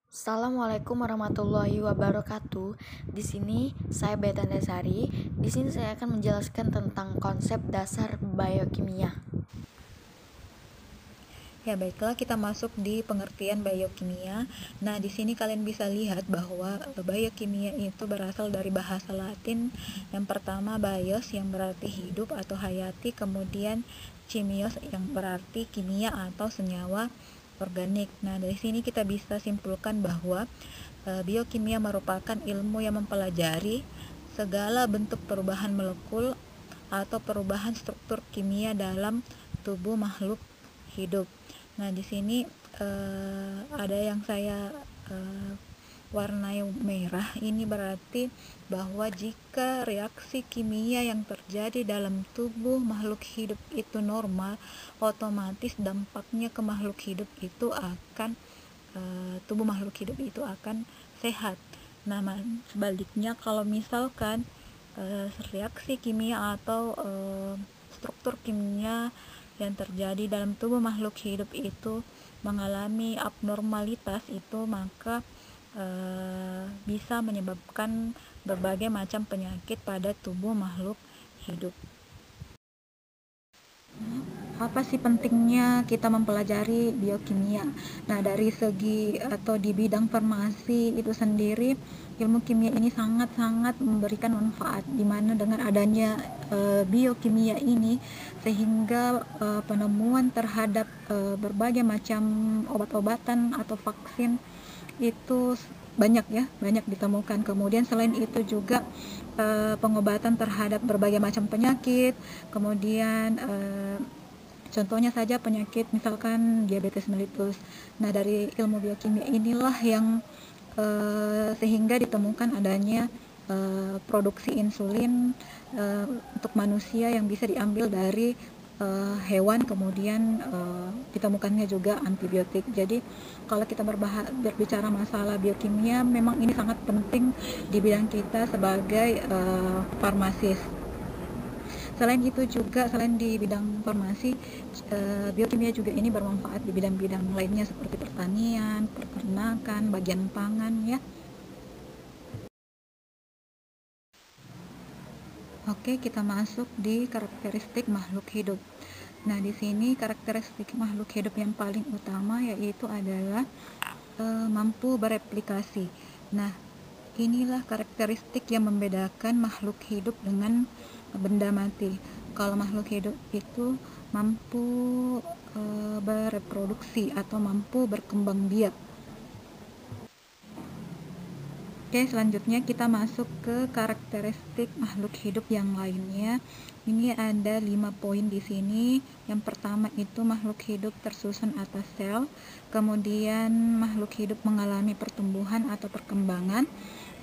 Assalamualaikum warahmatullahi wabarakatuh. Di sini saya Betan Desari. Di sini saya akan menjelaskan tentang konsep dasar biokimia. Ya, baiklah, kita masuk di pengertian biokimia. Nah, di sini kalian bisa lihat bahwa biokimia itu berasal dari bahasa Latin. Yang pertama bios yang berarti hidup atau hayati, kemudian kimios yang berarti kimia atau senyawa organik. Nah, dari sini kita bisa simpulkan bahwa biokimia merupakan ilmu yang mempelajari segala bentuk perubahan molekul atau perubahan struktur kimia dalam tubuh makhluk hidup. Nah, di sini ada yang saya warnai merah. Ini berarti bahwa jika reaksi kimia yang terjadi dalam tubuh makhluk hidup itu normal, otomatis dampaknya ke makhluk hidup itu akan tubuh makhluk hidup itu akan sehat. Nah, sebaliknya kalau misalkan reaksi kimia atau struktur kimia yang terjadi dalam tubuh makhluk hidup itu mengalami abnormalitas itu, maka bisa menyebabkan berbagai macam penyakit pada tubuh makhluk hidup. Apa sih pentingnya kita mempelajari biokimia? Nah, dari segi atau di bidang farmasi itu sendiri, ilmu kimia ini sangat-sangat memberikan manfaat, di mana dengan adanya biokimia ini sehingga penemuan terhadap berbagai macam obat-obatan atau vaksin itu banyak ditemukan. Kemudian selain itu juga pengobatan terhadap berbagai macam penyakit, kemudian contohnya saja penyakit misalkan diabetes mellitus. Nah, dari ilmu biokimia inilah yang sehingga ditemukan adanya produksi insulin untuk manusia yang bisa diambil dari hewan, kemudian ditemukannya juga antibiotik. Jadi kalau kita berbicara masalah biokimia, memang ini sangat penting di bidang kita sebagai farmasis. Selain itu juga, selain di bidang farmasi, biokimia juga ini bermanfaat di bidang-bidang lainnya seperti pertanian, peternakan, bagian pangan ya. Oke, kita masuk di karakteristik makhluk hidup. Nah, di sini karakteristik makhluk hidup yang paling utama yaitu adalah mampu bereplikasi. Nah, inilah karakteristik yang membedakan makhluk hidup dengan benda mati. Kalau makhluk hidup itu mampu bereproduksi atau mampu berkembang biak. Oke, selanjutnya kita masuk ke karakteristik makhluk hidup yang lainnya. Ini ada 5 poin di sini. Yang pertama itu makhluk hidup tersusun atas sel, kemudian makhluk hidup mengalami pertumbuhan atau perkembangan,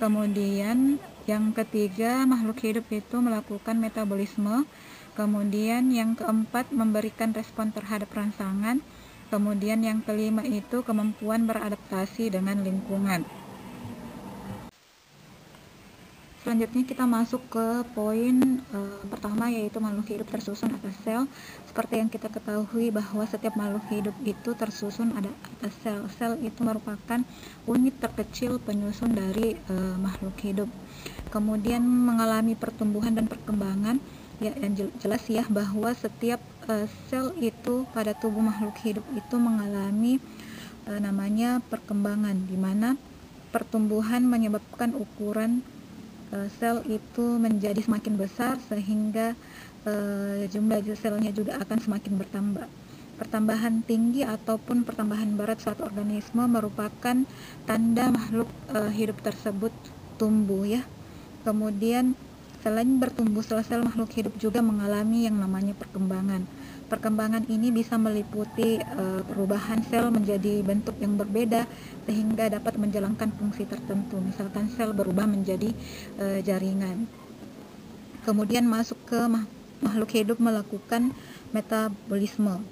kemudian yang ketiga makhluk hidup itu melakukan metabolisme, kemudian yang keempat memberikan respon terhadap rangsangan, kemudian yang kelima itu kemampuan beradaptasi dengan lingkungan. Selanjutnya kita masuk ke poin pertama, yaitu makhluk hidup tersusun atas sel. Seperti yang kita ketahui bahwa setiap makhluk hidup itu tersusun atas sel. Sel itu merupakan unit terkecil penyusun dari makhluk hidup. Kemudian mengalami pertumbuhan dan perkembangan. Ya, yang jelas ya bahwa setiap sel itu pada tubuh makhluk hidup itu mengalami namanya perkembangan, di mana pertumbuhan menyebabkan ukuran sel itu menjadi semakin besar sehingga jumlah selnya juga akan semakin bertambah. Pertambahan tinggi ataupun pertambahan berat suatu organisme merupakan tanda makhluk hidup tersebut tumbuh ya. Kemudian selain bertumbuh, sel-sel makhluk hidup juga mengalami yang namanya perkembangan. Perkembangan ini bisa meliputi perubahan sel menjadi bentuk yang berbeda sehingga dapat menjalankan fungsi tertentu. Misalkan sel berubah menjadi jaringan. Kemudian masuk ke makhluk hidup melakukan metabolisme.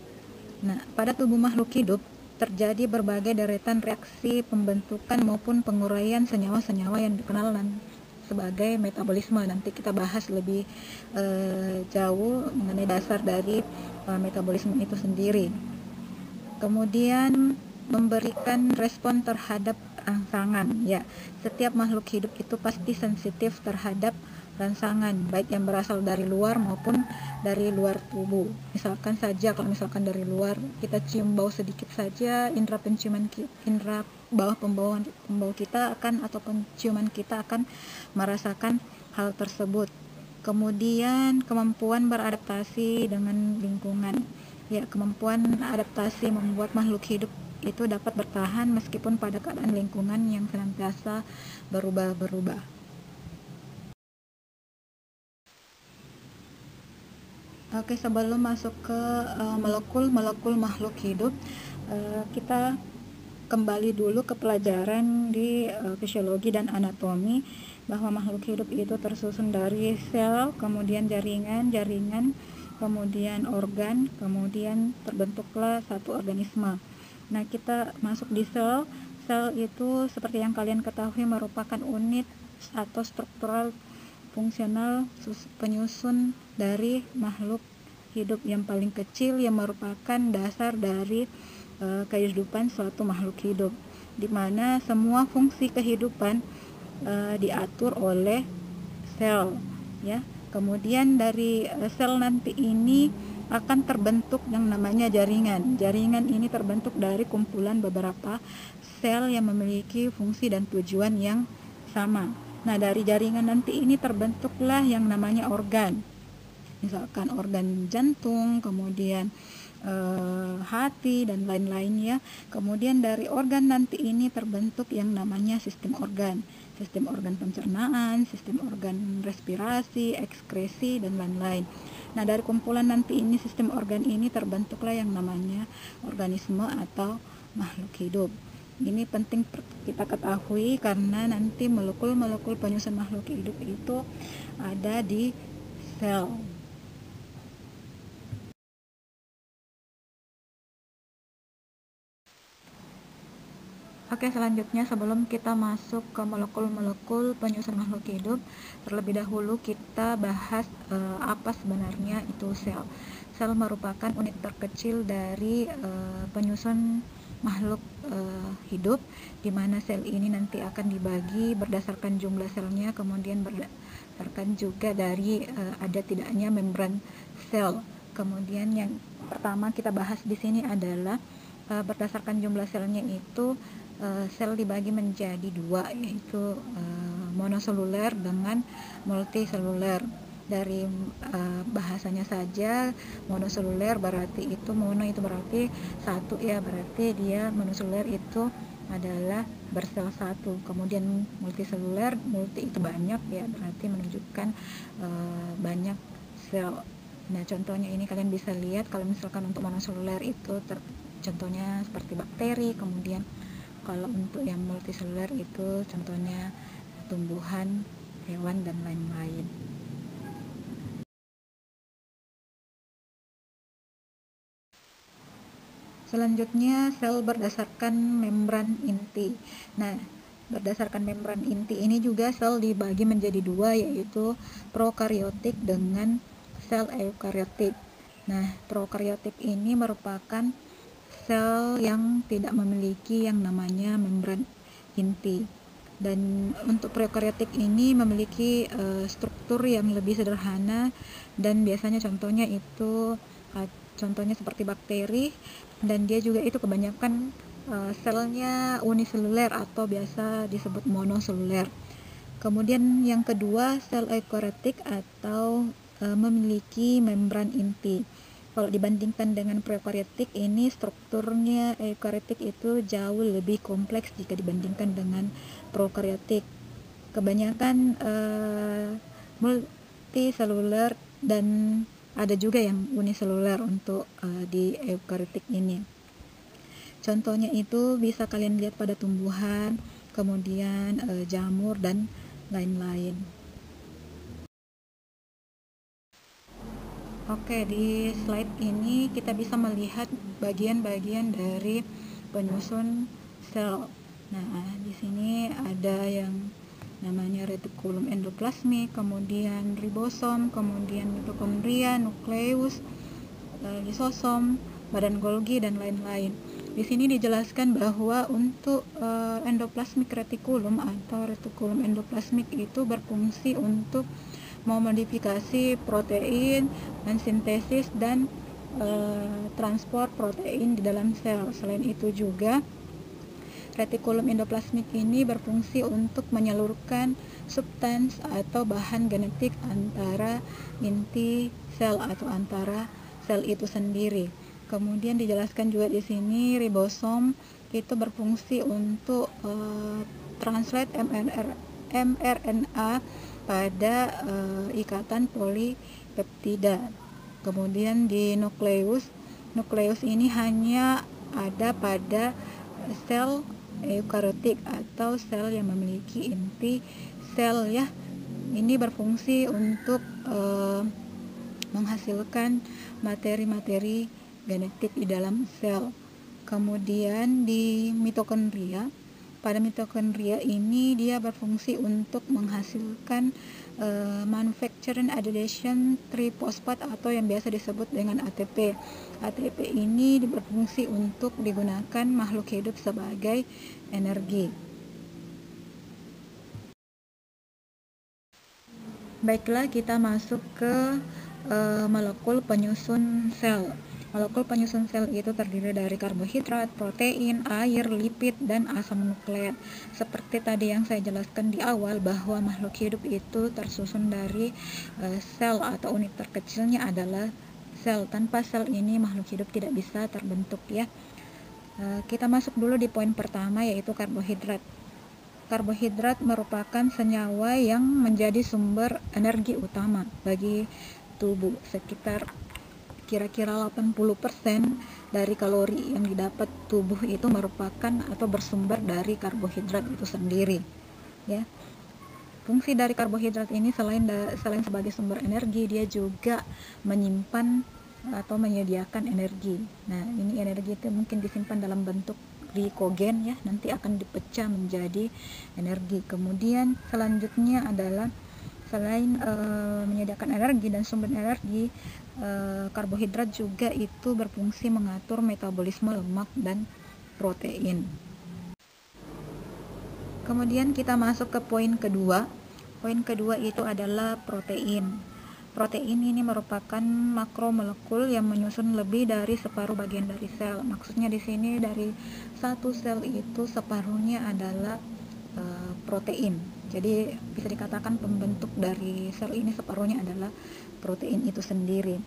Nah, pada tubuh makhluk hidup terjadi berbagai deretan reaksi pembentukan maupun penguraian senyawa-senyawa yang dikenal sebagai metabolisme. Nanti kita bahas lebih jauh mengenai dasar dari metabolisme itu sendiri. Kemudian memberikan respon terhadap rangsangan. Ya, setiap makhluk hidup itu pasti sensitif terhadap rangsangan, baik yang berasal dari luar maupun dari luar tubuh. Misalkan saja kalau misalkan dari luar kita cium bau sedikit saja, indera penciuman indera bawah pembau kita akan atau penciuman kita akan merasakan hal tersebut. Kemudian kemampuan beradaptasi dengan lingkungan. Ya, kemampuan adaptasi membuat makhluk hidup itu dapat bertahan meskipun pada keadaan lingkungan yang senantiasa berubah-berubah. Oke, sebelum masuk ke molekul-molekul makhluk hidup, kita kembali dulu ke pelajaran di fisiologi dan anatomi, bahwa makhluk hidup itu tersusun dari sel, kemudian jaringan, kemudian organ, kemudian terbentuklah satu organisme. Nah, kita masuk di sel. Sel itu seperti yang kalian ketahui merupakan unit atau struktural fungsional penyusun dari makhluk hidup yang paling kecil, yang merupakan dasar dari kehidupan suatu makhluk hidup, di mana semua fungsi kehidupan diatur oleh sel, ya. Kemudian dari sel nanti ini akan terbentuk yang namanya jaringan. Jaringan ini terbentuk dari kumpulan beberapa sel yang memiliki fungsi dan tujuan yang sama. Nah, dari jaringan nanti ini terbentuklah yang namanya organ. Misalkan organ jantung, kemudian hati, dan lain-lainnya. Kemudian dari organ nanti ini terbentuk yang namanya sistem organ pencernaan, sistem organ respirasi, ekskresi, dan lain-lain. Nah, dari kumpulan nanti ini, sistem organ ini terbentuklah yang namanya organisme atau makhluk hidup. Ini penting kita ketahui karena nanti molekul-molekul penyusun makhluk hidup itu ada di sel. Oke, selanjutnya sebelum kita masuk ke molekul-molekul penyusun makhluk hidup, terlebih dahulu kita bahas apa sebenarnya itu sel. Sel merupakan unit terkecil dari penyusun makhluk hidup, di mana sel ini nanti akan dibagi berdasarkan jumlah selnya, kemudian berdasarkan juga dari ada tidaknya membran sel. Kemudian yang pertama kita bahas di sini adalah berdasarkan jumlah selnya itu sel dibagi menjadi dua, yaitu monoseluler dengan multiseluler. Dari bahasanya saja, monoseluler berarti itu mono itu berarti satu, ya, berarti dia monoseluler itu adalah bersel satu. Kemudian multiseluler, multi itu banyak, ya, berarti menunjukkan banyak sel. Nah, contohnya ini kalian bisa lihat kalau misalkan untuk monoseluler itu contohnya seperti bakteri. Kemudian kalau untuk yang multiseluler itu contohnya tumbuhan, hewan, dan lain-lain. Selanjutnya, sel berdasarkan membran inti. Nah, berdasarkan membran inti ini juga sel dibagi menjadi dua, yaitu prokariotik dengan sel eukariotik. Nah, prokariotik ini merupakan sel yang tidak memiliki yang namanya membran inti. Dan untuk prokariotik ini memiliki struktur yang lebih sederhana, dan biasanya contohnya seperti bakteri, dan dia juga itu kebanyakan selnya uniseluler atau biasa disebut monoseluler. Kemudian yang kedua, sel eukariotik atau memiliki membran inti. Kalau dibandingkan dengan prokariotik, ini strukturnya eukariotik itu jauh lebih kompleks jika dibandingkan dengan prokariotik. Kebanyakan multiseluler, dan ada juga yang uniseluler untuk di eukariotik ini. Contohnya itu bisa kalian lihat pada tumbuhan, kemudian jamur, dan lain-lain. Oke, di slide ini kita bisa melihat bagian-bagian dari penyusun sel. Nah, di sini ada yang namanya retikulum endoplasmik, kemudian ribosom, kemudian mitokondria, nukleus, lisosom, badan Golgi, dan lain-lain. Di sini dijelaskan bahwa untuk endoplasmic reticulum atau retikulum endoplasmik itu berfungsi untuk memodifikasi protein, mensintesis dan transport protein di dalam sel. Selain itu juga retikulum endoplasmik ini berfungsi untuk menyalurkan substans atau bahan genetik antara inti sel atau antara sel itu sendiri. Kemudian dijelaskan juga di sini ribosom itu berfungsi untuk translate mRNA pada ikatan polipeptida. Kemudian di nukleus ini hanya ada pada sel eukariotik atau sel yang memiliki inti sel ya. Ini berfungsi untuk menghasilkan materi-materi genetik di dalam sel. Kemudian di mitokondria, pada mitokondria ini dia berfungsi untuk menghasilkan manufacturing adenosine triphosphate atau yang biasa disebut dengan ATP. ATP ini berfungsi untuk digunakan makhluk hidup sebagai energi. Baiklah, kita masuk ke molekul penyusun sel. Molekul penyusun sel itu terdiri dari karbohidrat, protein, air, lipid, dan asam nukleat. Seperti tadi yang saya jelaskan di awal bahwa makhluk hidup itu tersusun dari sel atau unit terkecilnya adalah sel. Tanpa sel ini makhluk hidup tidak bisa terbentuk ya. Kita masuk dulu di poin pertama yaitu karbohidrat. Karbohidrat merupakan senyawa yang menjadi sumber energi utama bagi tubuh. Sekitar kira-kira 80% dari kalori yang didapat tubuh itu merupakan atau bersumber dari karbohidrat itu sendiri ya. Fungsi dari karbohidrat ini selain sebagai sumber energi, dia juga menyimpan atau menyediakan energi. Nah, ini energi itu mungkin disimpan dalam bentuk glikogen ya, nanti akan dipecah menjadi energi. Kemudian selanjutnya adalah selain menyediakan energi dan sumber energi, karbohidrat juga itu berfungsi mengatur metabolisme lemak dan protein. Kemudian kita masuk ke poin kedua. Poin kedua itu adalah protein. Protein ini merupakan makromolekul yang menyusun lebih dari separuh bagian dari sel. Maksudnya di sini dari satu sel itu separuhnya adalah protein. Jadi bisa dikatakan pembentuk dari sel ini separuhnya adalah protein itu sendiri.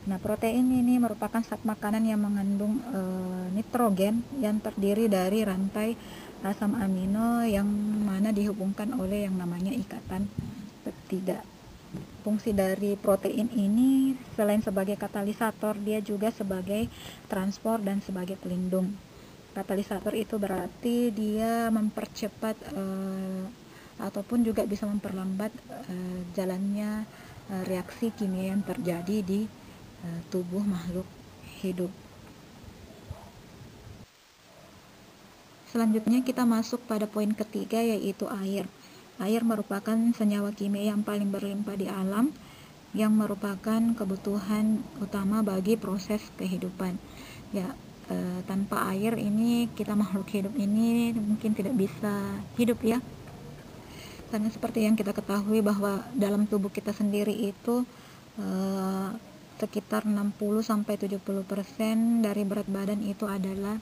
Nah, protein ini merupakan zat makanan yang mengandung nitrogen yang terdiri dari rantai asam amino yang mana dihubungkan oleh yang namanya ikatan peptida. Fungsi dari protein ini selain sebagai katalisator, dia juga sebagai transport dan sebagai pelindung. Katalisator itu berarti dia mempercepat ataupun juga bisa memperlambat jalannya reaksi kimia yang terjadi di tubuh makhluk hidup. Selanjutnya kita masuk pada poin ketiga yaitu air. Air merupakan senyawa kimia yang paling berlimpah di alam yang merupakan kebutuhan utama bagi proses kehidupan. Ya, tanpa air ini kita makhluk hidup ini mungkin tidak bisa hidup ya. Karena seperti yang kita ketahui bahwa dalam tubuh kita sendiri itu sekitar 60-70% dari berat badan itu adalah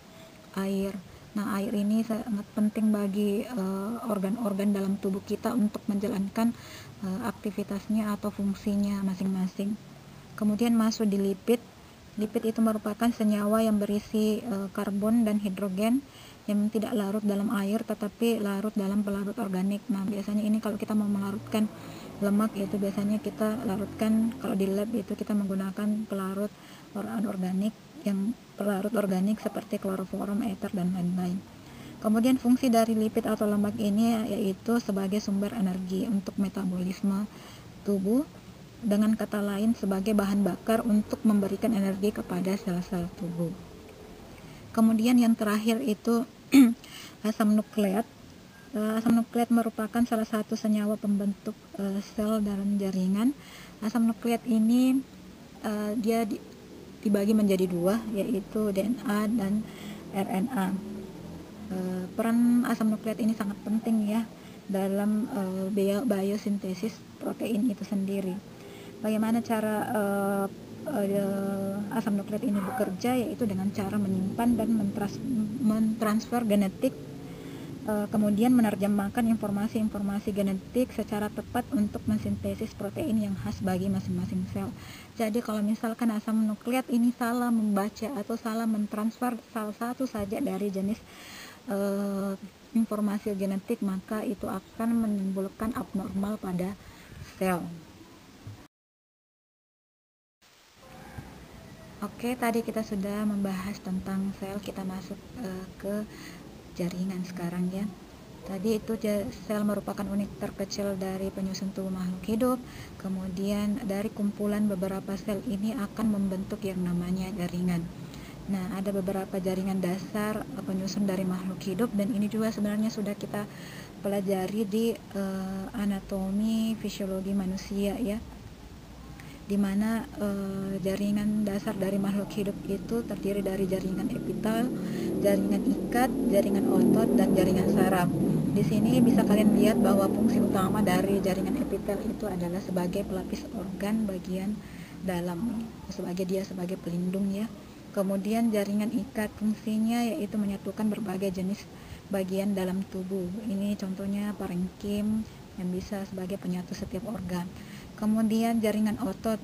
air. Nah, air ini sangat penting bagi organ-organ dalam tubuh kita untuk menjalankan aktivitasnya atau fungsinya masing-masing. Kemudian masuk di lipid. Lipid itu merupakan senyawa yang berisi karbon dan hidrogen yang tidak larut dalam air tetapi larut dalam pelarut organik. Nah, biasanya ini kalau kita mau melarutkan lemak itu biasanya kita larutkan, kalau di lab itu kita menggunakan pelarut organik yang pelarut organik seperti kloroform, ether dan lain-lain. Kemudian fungsi dari lipid atau lemak ini yaitu sebagai sumber energi untuk metabolisme tubuh, dengan kata lain sebagai bahan bakar untuk memberikan energi kepada sel-sel tubuh. Kemudian yang terakhir itu asam nukleat. Asam nukleat merupakan salah satu senyawa pembentuk sel dalam jaringan. Asam nukleat ini dia dibagi menjadi dua, yaitu DNA dan RNA. Peran asam nukleat ini sangat penting ya dalam biosintesis protein itu sendiri. Bagaimana cara asam nukleat ini bekerja, yaitu dengan cara menyimpan dan mentransfer genetik, kemudian menerjemahkan informasi-informasi genetik secara tepat untuk mensintesis protein yang khas bagi masing-masing sel. Jadi kalau misalkan asam nukleat ini salah membaca atau salah mentransfer salah satu saja dari jenis informasi genetik, maka itu akan menimbulkan abnormal pada sel. Oke, tadi kita sudah membahas tentang sel, kita masuk ke jaringan sekarang ya. Tadi itu sel merupakan unit terkecil dari penyusun tubuh makhluk hidup. Kemudian dari kumpulan beberapa sel ini akan membentuk yang namanya jaringan. Nah, ada beberapa jaringan dasar penyusun dari makhluk hidup, dan ini juga sebenarnya sudah kita pelajari di anatomi fisiologi manusia ya, dimana jaringan dasar dari makhluk hidup itu terdiri dari jaringan epitel, jaringan ikat, jaringan otot, dan jaringan saraf. Di sini bisa kalian lihat bahwa fungsi utama dari jaringan epitel itu adalah sebagai pelapis organ bagian dalam, sebagai pelindung ya. Kemudian jaringan ikat fungsinya yaitu menyatukan berbagai jenis bagian dalam tubuh. Ini contohnya parenkim yang bisa sebagai penyatu setiap organ. Kemudian jaringan otot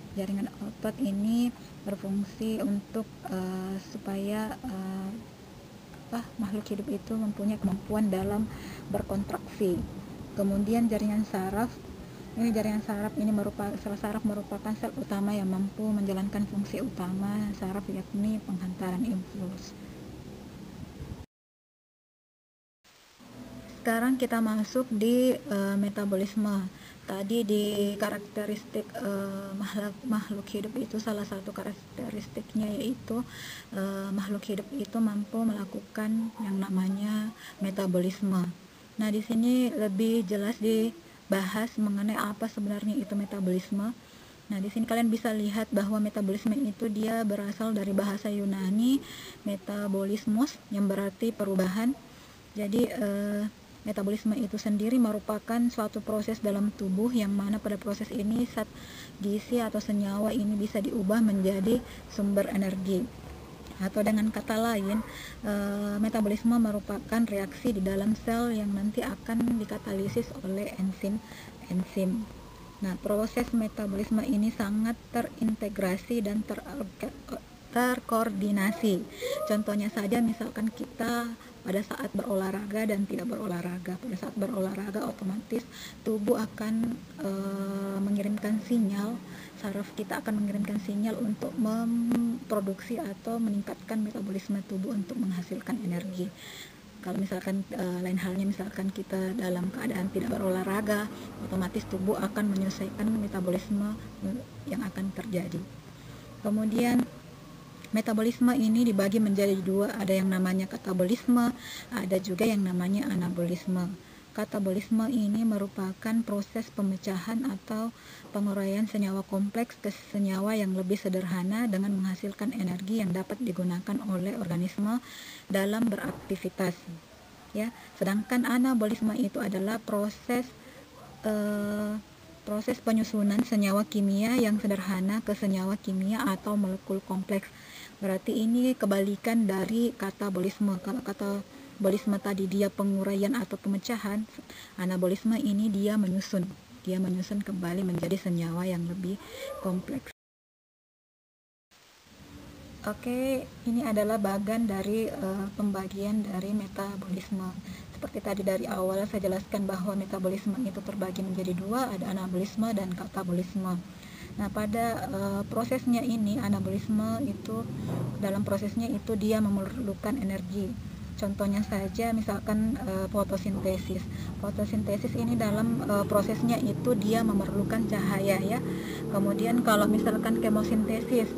ini berfungsi untuk supaya makhluk hidup itu mempunyai kemampuan dalam berkontraksi. Kemudian jaringan saraf merupakan sel utama yang mampu menjalankan fungsi utama saraf, yakni penghantaran impuls. Sekarang kita masuk di metabolisme. Tadi di karakteristik makhluk hidup itu, salah satu karakteristiknya yaitu makhluk hidup itu mampu melakukan yang namanya metabolisme. Nah, di sini lebih jelas dibahas mengenai apa sebenarnya itu metabolisme. Nah, di sini kalian bisa lihat bahwa metabolisme itu dia berasal dari bahasa Yunani metabolismos, yang berarti perubahan. Jadi metabolisme itu sendiri merupakan suatu proses dalam tubuh yang mana pada proses ini zat gizi atau senyawa ini bisa diubah menjadi sumber energi. Atau dengan kata lain, metabolisme merupakan reaksi di dalam sel yang nanti akan dikatalisis oleh enzim. Nah, proses metabolisme ini sangat terintegrasi dan terkoordinasi. Contohnya saja misalkan kita pada saat berolahraga dan tidak berolahraga. Pada saat berolahraga otomatis tubuh akan mengirimkan sinyal, saraf kita akan mengirimkan sinyal untuk memproduksi atau meningkatkan metabolisme tubuh untuk menghasilkan energi. Kalau misalkan lain halnya misalkan kita dalam keadaan tidak berolahraga, otomatis tubuh akan menyesuaikan metabolisme yang akan terjadi. Kemudian metabolisme ini dibagi menjadi dua, ada yang namanya katabolisme, ada juga yang namanya anabolisme. Katabolisme ini merupakan proses pemecahan atau penguraian senyawa kompleks ke senyawa yang lebih sederhana dengan menghasilkan energi yang dapat digunakan oleh organisme dalam beraktivitas. Ya, sedangkan anabolisme itu adalah proses penyusunan senyawa kimia yang sederhana ke senyawa kimia atau molekul kompleks. Berarti ini kebalikan dari katabolisme. Kalau katabolisme tadi dia penguraian atau pemecahan, anabolisme ini dia menyusun kembali menjadi senyawa yang lebih kompleks. Oke, ini adalah bagian dari pembagian dari metabolisme. Seperti tadi dari awal saya jelaskan bahwa metabolisme itu terbagi menjadi dua, ada anabolisme dan katabolisme. Nah, pada prosesnya ini, anabolisme itu dalam prosesnya itu dia memerlukan energi. Contohnya saja misalkan fotosintesis. Fotosintesis ini dalam prosesnya itu dia memerlukan cahaya ya. Kemudian kalau misalkan kemosintesis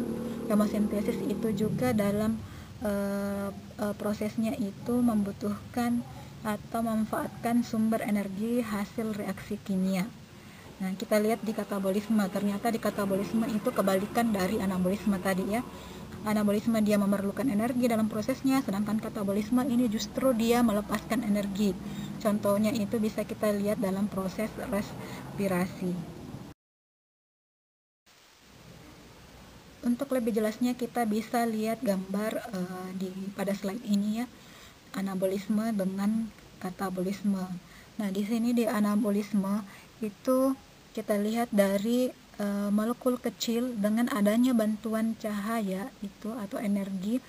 itu juga dalam prosesnya itu membutuhkan atau memanfaatkan sumber energi hasil reaksi kimia. Nah, kita lihat di katabolisme, ternyata di katabolisme itu kebalikan dari anabolisme tadi ya. Anabolisme dia memerlukan energi dalam prosesnya, sedangkan katabolisme ini justru dia melepaskan energi. Contohnya itu bisa kita lihat dalam proses respirasi. Untuk lebih jelasnya kita bisa lihat gambar pada slide ini ya, anabolisme dengan katabolisme. Nah, di sini di anabolisme itu kita lihat dari molekul kecil dengan adanya bantuan cahaya itu atau energi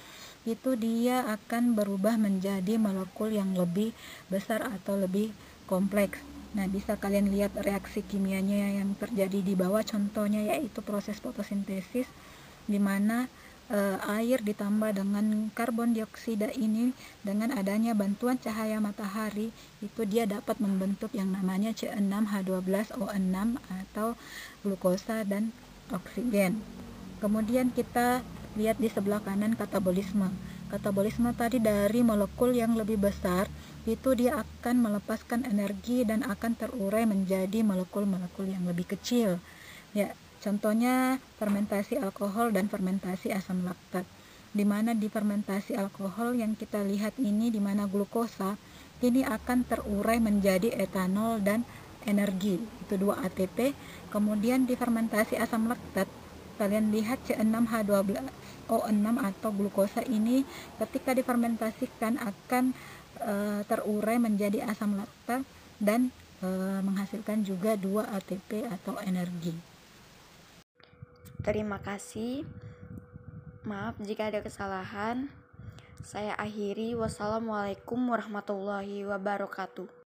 itu dia akan berubah menjadi molekul yang lebih besar atau lebih kompleks. Nah, bisa kalian lihat reaksi kimianya yang terjadi di bawah, contohnya yaitu proses fotosintesis di mana air ditambah dengan karbon dioksida ini dengan adanya bantuan cahaya matahari itu dia dapat membentuk yang namanya C6H12O6 atau glukosa dan oksigen. Kemudian kita lihat di sebelah kanan katabolisme. Katabolisme tadi dari molekul yang lebih besar itu dia akan melepaskan energi dan akan terurai menjadi molekul-molekul yang lebih kecil. Ya, contohnya fermentasi alkohol dan fermentasi asam laktat. Di mana di fermentasi alkohol yang kita lihat ini di mana glukosa ini akan terurai menjadi etanol dan energi, itu 2 ATP. Kemudian di fermentasi asam laktat kalian lihat C6H12O6 atau glukosa ini ketika difermentasikan akan terurai menjadi asam laktat dan menghasilkan juga 2 ATP atau energi. Terima kasih. Maaf jika ada kesalahan. Saya akhiri. Wassalamualaikum warahmatullahi wabarakatuh.